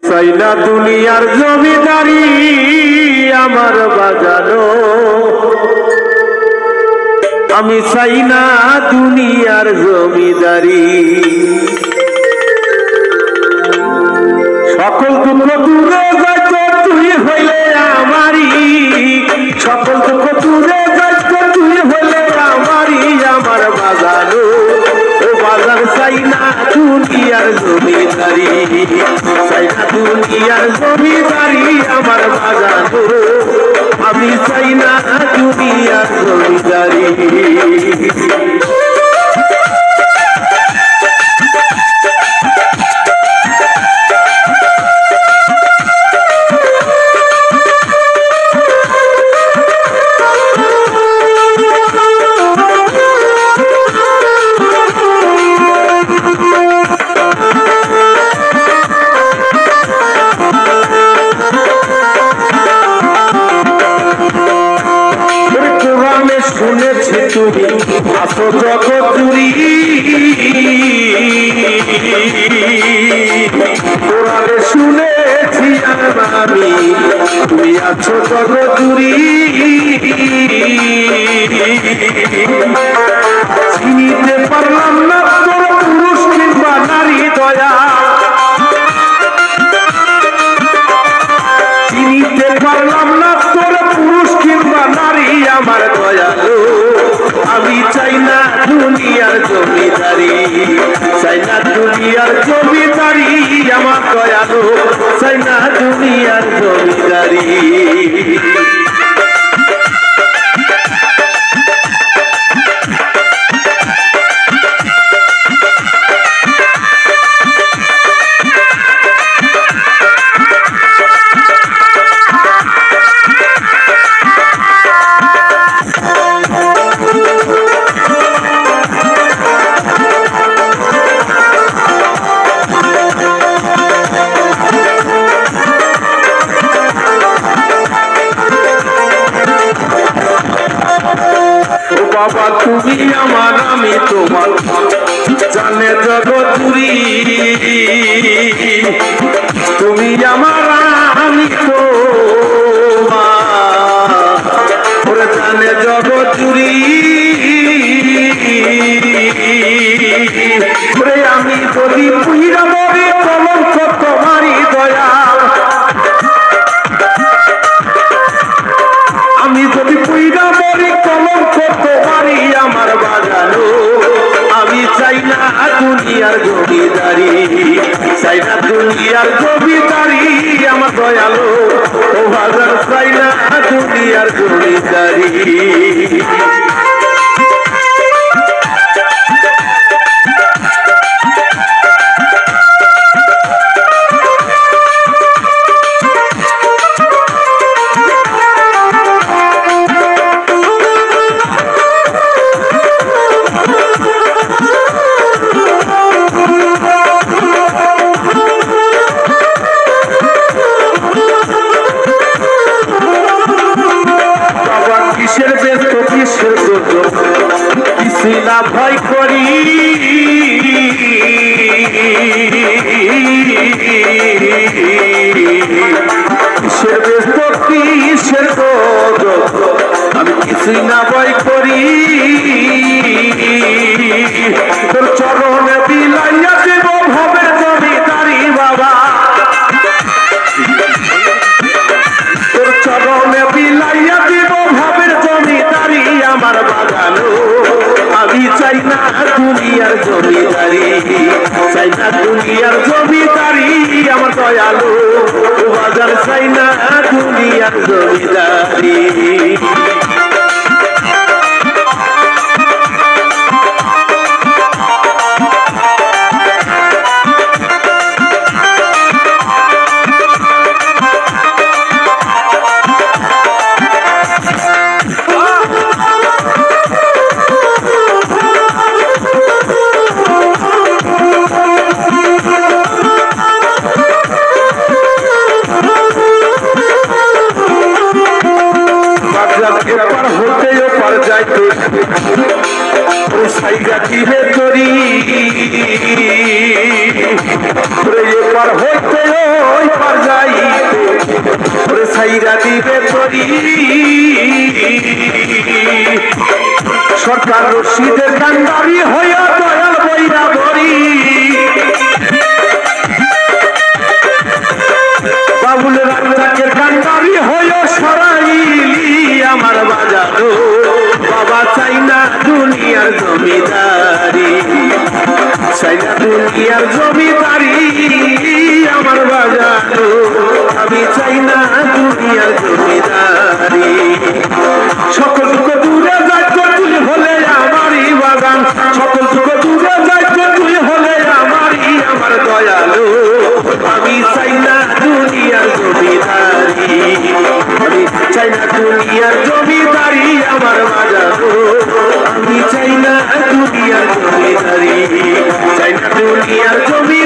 চাই না দুনিয়ার জমিদারি আমার বাজানো, আমি চাই না দুনিয়ার জমিদারি। সকল দুঃখ দূরে যাইত তুই হইলে আমারি, সকল দুঃখ দূরে যাইত তুই হইলে আমারি আমার বাজানো। ও বাজার চাই না দুনিয়ার জমিদারি, চাই না দুনিয়ার জমিদারি আমার বাজানো, আমি চাই না দুনিয়ার জমিদারি। শুনেছি তুমি আছো জগৎ জুড়ি, কোরআনে শুনেছি আমি তুমি আছো জগৎ জুড়ি। চিনিতে পারলাম না তোর পুরুষ কিংবা নারী দয়া, চিনিতে পারলাম না তোর পুরুষ কিংবা নারী আমার দয়ালু, আমি চাই না দুনিয়ার জমিদারি, চাই না দুনিয়ার জমিদারি আমার দয়ালু, চাই না দুনিয়ার জমিদারি। বাবা তুমি আমার আমি তোমার জানে জগৎ জুড়ি, তুমি আমার আমি তোমার জানে জগৎ জুড়ি। আমি যদি পুইরা মরি কলঙ্ক তোমারই দয়া, আমি যদি পুইরা মরি কলঙ্ক তোমারই আমার বাজানো, আমি চাই না দুনিয়ার জমিদারি, চাই না দুনিয়ার জমিদারি আমার দয়ালো, ও বাজার চাই না দুনিয়ার জমিদারি। না ভয় করি কিসের ব্যস্ত কিসের আমি কিছুই না ভয় করি, তোর চরণে বিলাইয়া দেব ভবের জমিদারি বাবা, তোর চরণে বিলাইয়া দেব ভবের জমিদারি আমার বাগানো, আমি চাই না দুনিয়ার জমিদারি, চাই না দুনিয়ার জমিদারি আমার দয়ালু, বাজার চাই না দুনিয়ার জমিদারি। পার হইতে সাইরা দিবে তরি সরকার রশিদের কান্ডারি হইয়া দয়াল বইরা বরি বাবুল রাজ্জাকের কান্ডারি হইয়া সরাইলি আমার বাজানো বাবা চাই না দুনিয়ার জমিদারি চাই না দুনিয়ার জমিদারি আমার বাজানো আমি চাই না দুনিয়ার জমিদারি সকল দুঃখ দূরে যাইত তুই হলে আমারই বাগান সকল দুঃখ দূরে যাইত তুই হলে আমারই আমার দয়ালু আমি চাই না দুনিয়ার জমিদারি আমি চাই না দুনিয়ার জমিদারি আমার বাজানো আমি চাই না দুনিয়ার জমিদারি চাই না দুনিয়ার জমি